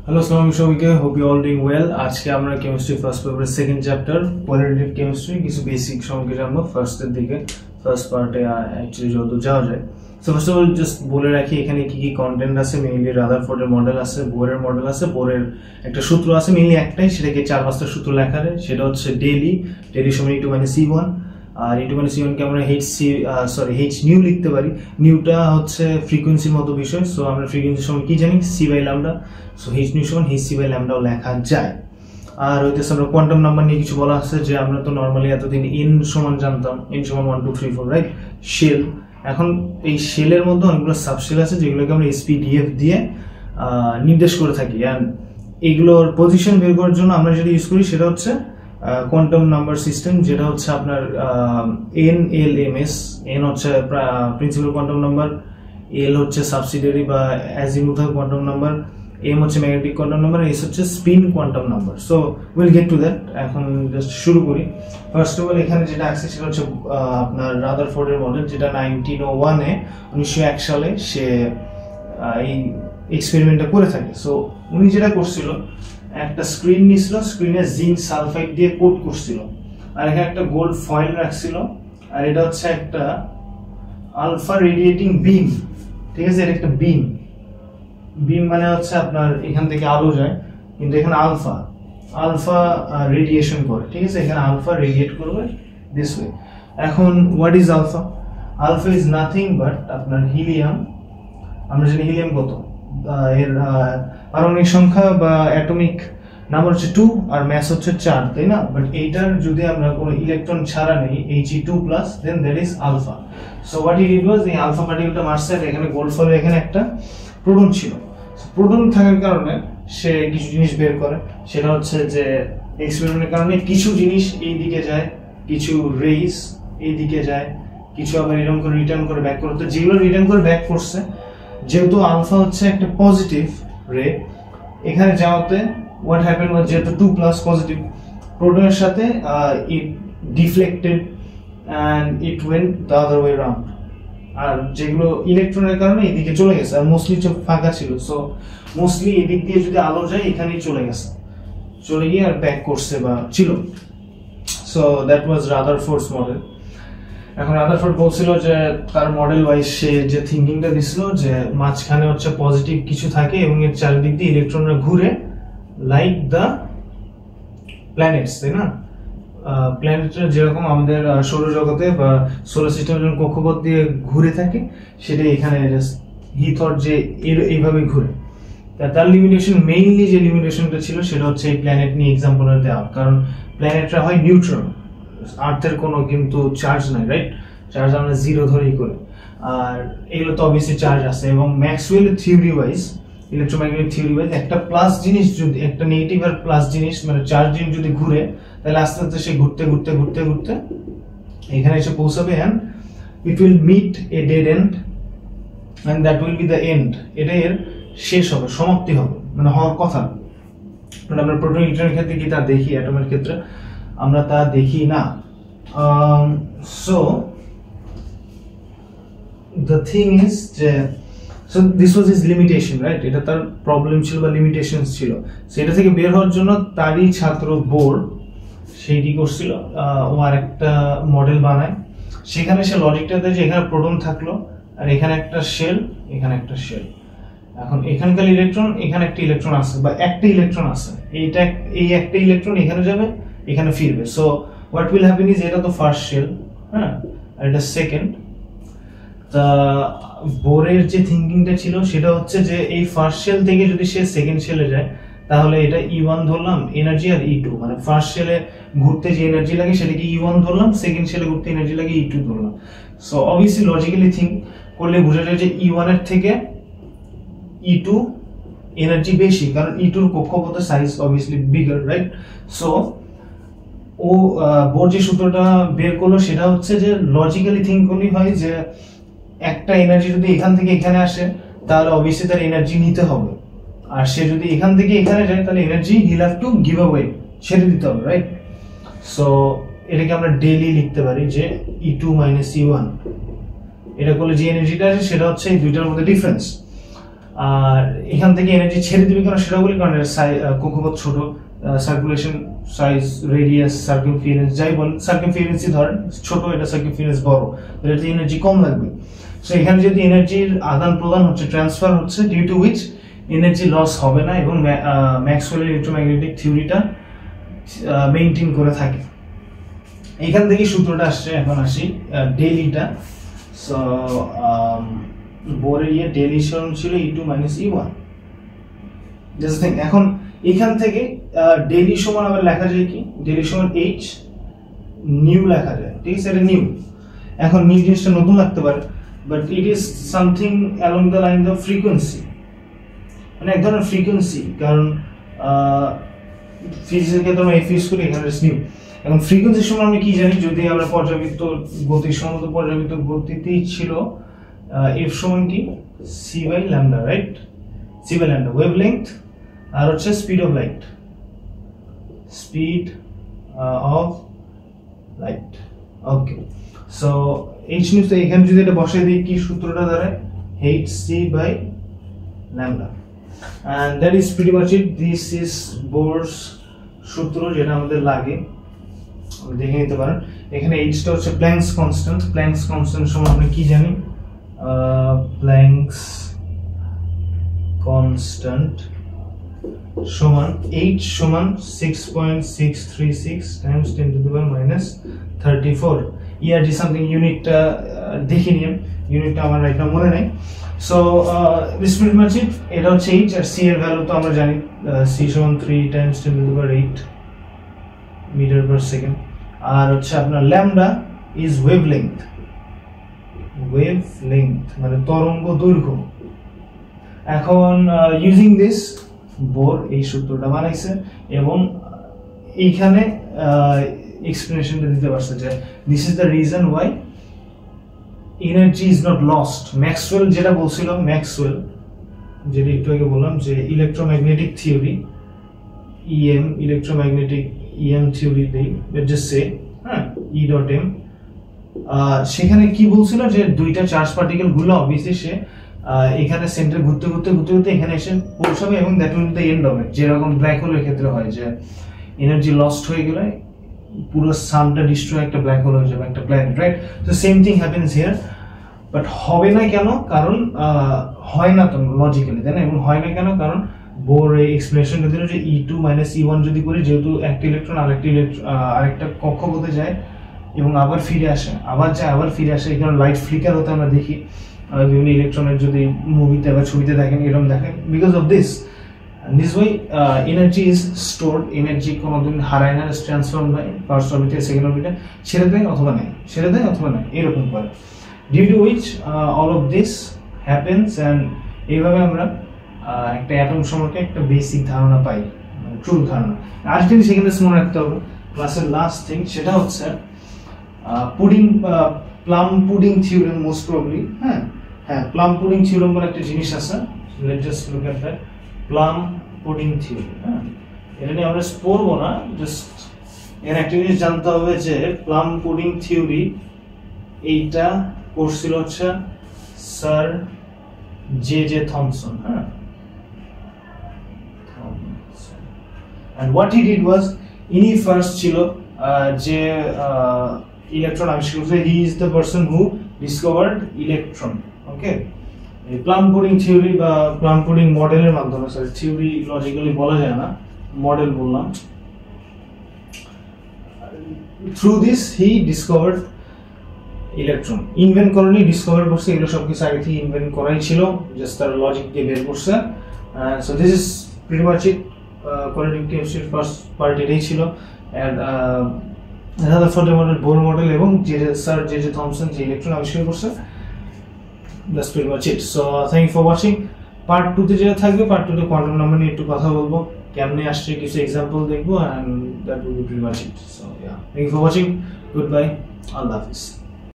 Hello, Assalamu alaikum. Hope you all doing well. আজকে আমরা chemistry first পেপারের second chapter qualitative chemistry কিছু basic সম্পর্কে জানবো ফার্স্টের দিকে ফার্স্ট পার্টে অ্যাকচুয়ালি যত যাওয়া যায়। So first of all just বলে রাখি এখানে কি কি কন্টেন্ট আছে। মেইনলি রাদারফোর্ডের মডেল আছে, বোরের মডেল আছে, বোরের একটা সূত্র আছে মেইনলি একটাই, সেটাকে 4-5টা সূত্র লেখা আছে। সেটা হচ্ছে ডেলি সমান E2 - C1 আর E2 - C1 কে আমরা H নিউ লিখতে পারি। নিউটা হচ্ছে ফ্রিকোয়েন্সির মতো বিষয়। সো আমরা ফ্রিকোয়েন্সি সমান কি জানি C/λ। সো H নিউ সমান Hc/λও লেখা যায়। আর হইতেছে আমরা কোয়ান্টাম নাম্বার নিয়ে কিছু বলা আছে যে আমরা তো নরমালি এতদিন n সমান জানতাম, n সমান 1 2 3 4 রাইট। শেল, এখন এই শেলের মধ্যে অনেকগুলো সাবশেল আছে যেগুলোকে আমরা SPDF দিয়ে নির্দেশ করে থাকি। এন্ড এগুলোর পজিশন বের করার জন্য আমরা যেটা ইউজ করি সেটা হচ্ছে কোয়ান্টাম নাম্বার সিস্টেম, যেটা হচ্ছে আপনার NLMS। n হচ্ছে প্রিন্সিপাল কোয়ান্টাম নাম্বার, L হচ্ছে সাবসিডিয়ারি বা অ্যাজিমুথাল কোয়ান্টাম নাম্বার, M হচ্ছে ম্যাগনেটিক কোয়ান্টাম নাম্বার, S হচ্ছে spin quantum number. So will get to that. এখন জাস্ট শুরু করি। ফার্স্ট অফ অল এখানে যেটা আছে সেটা হচ্ছে আপনার রাদারফোর্ডের মডেল, যেটা 1901 সালে সে এই এক্সপেরিমেন্টটা করে থাকে। সো উনি যেটা করছিল, একটা স্ক্রিন নিছিল, স্ক্রিনে জিঙ্ক সালফাইড দিয়ে কোট করছিল, আর এখানে একটা গোল্ড ফয়েল রাখছিল, আর এটা হচ্ছে একটা আলফা রেডিয়েটিং বিম। ঠিক আছে, এটা একটা বিম মানে হচ্ছে আপনার এখান থেকে আলো যায়, কিন্তু এখানে আলফা রেডিয়েশন করে। ঠিক আছে, এখানে আলফা রেডিয়েট করবে দিস ওয়ে। এখন what is alpha? Alpha is nothing but আপনার হিলিয়াম। আমরা জানি হিলিয়াম কত, এর পারমাণবিক সংখ্যা বা অ্যাটমিক নাম্বার হচ্ছে 2 আর মাস হচ্ছে 4, তাই না? বাট এইটার যদি আমরা কোনো ইলেকট্রন ছাড়া নেই He2+, then that is alpha. So what he did was, এই আলফা পার্টিকেলটা মারছে, এখানে গোল্ড ফয়েলের এখানে একটা প্রোটন ছিল। প্রোটন থাকার কারণে সে কিছু জিনিস বের করে, সেটা হচ্ছে যে এক্সপেরিমেন্টের কারণে কিছু জিনিস এই দিকে যায়, কিছু রেইস এই দিকে যায়, কিছু আবার এরকম করে রিটার্ন করে ব্যাক করতে। যেগুলো রিটার্ন করে ব্যাক করছে, যেহেতু আলফা হচ্ছে একটা পজিটিভ রে, এখানে যাওয়াতে হোয়াট হ্যাপেন্ড ওয়াজ, যেহেতু 2+ পজিটিভ, প্রোটনের সাথে it deflected and it went the other way round. আর যেগুলো ইলেকট্রনের কারণে এদিকে চলে গেছে, আর মোস্টলি ফাঁকা ছিল। সো মোস্টলি এদিক দিয়ে যদি আলো যায় এখানেই চলে গেছে, চলে গিয়ে আর ব্যাক করছে বা ছিল। So that was Rutherford's model. এখন রাদারফোর্ড বলছিল যে তার মডেল ওয়াইজ সে যে থিঙ্কিংটা দিছিল যে মাঝখানে হচ্ছে পজিটিভ কিছু থাকে এবং এর চারিদিক দিয়ে ইলেকট্রনরা ঘুরে লাইক দ্য প্ল্যানেটস, তাই না? প্ল্যানেটরা যেরকম আমাদের সৌরজগতে বা সোলার সিস্টেমের যখন কক্ষপথ দিয়ে ঘুরে থাকে, সেটা এখানে হি থট যে এইভাবে ঘুরে। তার লিমিটেশন, মেইনলি যে লিমিটেশনটা ছিল সেটা হচ্ছে এই প্ল্যানেট নিয়ে এক্সাম্পল দেওয়া, কারণ প্ল্যানেটরা হয় নিউট্রন, আর্থের কোনো কিন্তু চার্জ নাই, রাইট? চার্জ আমরা 0 ধরেই করি, আর এগুলো তো অবভিয়াসলি চার্জ আছে। এবং ম্যাক্সওয়েলের theory wise, electromagnetic theory wise, একটা প্লাস জিনিস যদি, একটা নেগেটিভ আর প্লাস জিনিস মানে চার্জ জিনিস যদি ঘুরে, তাহলে আস্তে আস্তে সে ঘুরতে ঘুরতে ঘুরতে ঘুরতে এখানে এসে পৌঁছাবে, and it will meet a dead end and that will be the end. এটা এর শেষ হবে, সমাপ্তি হবে, মানে হওয়ার কথা। মানে আমরা প্রোটন ইলেকট্রনের ক্ষেত্রে কি তা দেখি, অ্যাটমের ক্ষেত্রে আমরা তা দেখি না। সো দ্য থিং ইজ যে so this was his limitation, right? এটা তার প্রবলেম ছিল বা লিমিটেশনস ছিল। সেটা থেকে বের হওয়ার জন্য তারই ছাত্র বোর সেইটি করছিল, ও আর একটা মডেল বানায়। সেখানে সে লজিকটা দেয় যে এখানে প্রোটন থাকলো, আর এখানে একটা শেল, এখানে একটা শেল। এখন এখানকার ইলেকট্রন, এখানে একটা ইলেকট্রন আছে বা একটা ইলেকট্রন আছে, এই একটা ইলেকট্রন এখানে যাবে, এখানে ফিরবে। So what will happen is, এটা তো ফার্স্ট শেল, হ্যাঁ, আর এটা সেকেন্ড। তা বোরের যে থিঙ্কিংটা ছিল সেটা হচ্ছে যে এই ফার্স্ট শেল থেকে যদি সে সেকেন্ড শেলে যায়, তাহলে এটা E1 ধরলাম এনার্জি, আর E2 মানে ফার্স্ট শেলে ঘুরতে যে এনার্জি লাগে সেটাকে E1 ধরলাম, সেকেন্ড শেলে ঘুরতে এনার্জি লাগে E2 ধরলাম। সো অবভিয়াসলি লজিক্যালি থিঙ্ক করলে বোঝা যায় যে E1 এর থেকে E2 এনার্জি বেশি, কারণ E2 এর কক্ষপথের size obviously bigger, right? So ও বোর যে সূত্রটা বের করলো সেটা হচ্ছে যে লজিক্যালি থিঙ্ক করলেই হয় যে একটা এনার্জি যদি এখান থেকে এখানে আসে, তাহলে অবভিয়াসলি তার এনার্জি নিতে হবে, আর সে যদি এখান থেকে এখানে যায় তাহলে energy he'll have to give away, ছেড়ে দিতে হবে, রাইট? সো এটাকে আমরা ডেইলি লিখতে পারি যে E2 - E1। এটা করলে যে এনার্জিটা আছে সেটা হচ্ছে এই দুইটার মধ্যে ডিফারেন্স। আর এখান থেকে এনার্জি ছেড়ে দিবে কেন সেটা বলি, কারণ কক্ষপথ ছোট, সার্কুলেশন সাইজ, রেডিয়াস, সার্কামফারেন্স যাই বলেন, সার্কামফারেন্সই ধরেন ছোট, এটা সার্কামফারেন্স বড়, এটাতে এনার্জি কম লাগবে। সো এখানে যদি এনার্জির আদান প্রদান হচ্ছে, ট্রান্সফার হচ্ছে, due to which energy loss হবে না এবং ম্যাক্সওয়েলের ইলেকট্রোম্যাগনেটিক থিওরিটা মেইনটেইন করে থাকে। এখান থেকে সূত্রটা আসছে। এখন আসি ডেলিটা। সো বোরের ডেলি সমান ছিল E2 - E1। জাস্ট থিঙ্ক, এখন এখান থেকে ডেলি সমান আবার লেখা যায় কি, ডেলি সমান H নিউ লেখা যায়, ঠিক আছে, এটা নিউ। এখন নিউ জিনিসটা নতুন লাগতে পারে, but it is something along the line of frequency, মানে এক ধরনের ফ্রিকোয়েন্সি, কারণ ফিজিক্সের ক্ষেত্রে আমরা এফ ইউজ করি, এখানে নিউ। এখন ফ্রিকোয়েন্সির সময় আমরা কি জানি, যদি আমরা পর্যাবৃত্ত গতির সমত পর্যাবৃত্ত গতিতেই ছিল, এফ সমান কি c/λ, রাইট, c/λ ওয়েভলেংথ, আর হচ্ছে speed of light, speed of light. Okay, so h news, তো এখানে যদি এটা বসাই দিই কি সূত্রটা দাঁড়ায়, hc/λ, and that is pretty much it. This is Bohr's সূত্র, যেটা আমাদের লাগে, দেখে নিতে পারেন। এখানে h টা হচ্ছে প্ল্যাঙ্কস কনস্ট্যান্ট, প্ল্যাঙ্কস কনস্ট্যান্ট সমান আমরা কি জানি, প্ল্যাঙ্কস কনস্ট্যান্ট সমান h সমান 6.636 টাইমস 10⁻⁻34। ERG সামথিং, ইউনিটটা দেখে নিন, ইউনিটটা আমার রাইট নাও মনে নাই। সো দিস প্রিটি মাচ ইট। এটা হচ্ছে h, আর c এর ভ্যালু তো আমরা জানি, c সমান 3 টাইমস 10⁻8 মিটার পার সেকেন্ড। আর হচ্ছে আপনার ল্যামডা ইজ ওয়েভলেংথ, ওয়েভলেংথ মানে তরঙ্গ দৈর্ঘ্য। এখন ইউজিং দিস বোর এই সূত্রটা বানাইছে এবং এইখানে এক্সপ্লেনেশনটা দিতে পারছে যে this is the reason why energy is not lost. Maxwell যেটা বলছিল, ম্যাক্সওয়েল যেটা একটু আগে বললাম যে electromagnetic theory, EM electromagnetic EM theory দেই, লেটস জাস্ট সে E.M, সেখানে কি বলছিল যে দুইটা চার্জ পার্টিকেল গুলো অবভিয়াসলি সে এখানে সেন্টার ঘুরতে ঘুরতে ঘুরতে ঘুরতে এখানে এসে পৌঁছাবে এবং that will be the end of it. যেরকম ব্ল্যাক হোলের ক্ষেত্রে হয় যে এনার্জি লস্ট হয়ে গেলে পুরো সানটা ডিস্ট্রয়, একটা ব্ল্যাক হোল হয়ে যাবে, একটা প্ল্যানেট, রাইট? তো same thing happens here. But হবে না কেন? কারণ হয় না তো লজিক্যালি, তাই না? এবং হয় না কেন? কারণ বোর এই এক্সপ্লেনেশনটা দিল যে E2 - E1 যদি করি, যেহেতু একটা ইলেকট্রন আরেকটা কক্ষপথে যায় এবং আবার ফিরে আসে, আবার যায় আবার ফিরে আসে, এখানে লাইট ফ্লিকার হতে আমরা দেখি বিভিন্ন ইলেকট্রনের, যদি মুভিতে বা ছবিতে দেখেন এরকম দেখেন। Because of this Y energy is stored, energy কোনোদিন হারায় না, ট্রান্সফর্ম হয় ফার্স্ট অরবিটে সেকেন্ড অরবিটে, ছেড়ে দেয় অথবা নেয়, ছেড়ে দেয় অথবা নেয়, এরকম করে। Due to which all of this happens, and এইভাবে আমরা একটা অ্যাটম সম্পর্কে একটা বেসিক ধারণা পাই, ট্রু ধারণা। আর যদি সেখানে মনে রাখতে হবে ক্লাসের লাস্ট থিং, সেটা হচ্ছে plum pudding theorem, most probably. হ্যাঁ, প্লাম পুডিং থিওরেম বলে একটা জিনিস আছে, let's just look at that plum pudding theory. হ্যাঁ, এটা নিয়ে আমরা পড়বো না, জাস্ট এর একটা জিনিস জানতে হবে যে প্লাম পুডিং থিওরি এইটা করছিল হচ্ছে স্যার জে থমসন। হ্যাঁ, and what he did was, ইনি ফার্স্ট ছিল যে ইলেকট্রন আবিষ্কার করেছে। he is the person who discovered electron. ওকে, এই প্লাম পুডিং থিওরি বা প্লাম পুডিং মডেলের মাধ্যমে, সরি থিওরি লজিক্যালি বলা যায় না, মডেল বললাম, through this he discovered electron. Invent করেনি, ডিসকভার করছে, এগুলো সবকিছু আগে থেকে ইনভেন্ট করাই ছিল, জাস্ট তার লজিক দিয়ে বের করছে। So this is pretty much it. Quantum কেমিস্ট্রির ফার্স্ট পার্ট এটাই ছিল, and Rutherford model, Bohr model এবং স্যার জে থমসন যে ইলেকট্রন আবিষ্কার করছে, that's pretty much it. So thank you for watching. Part 2 তে যেটা থাকবে, পার্ট 2 তে কোয়ান্টাম নাম্বার নিয়ে একটু কথা বলবো, কেমনে আসছে কিছু এক্সাম্পল দেখবো, and that will be pretty much it. So yeah, thank you for watching. Goodbye. Allah Hafiz.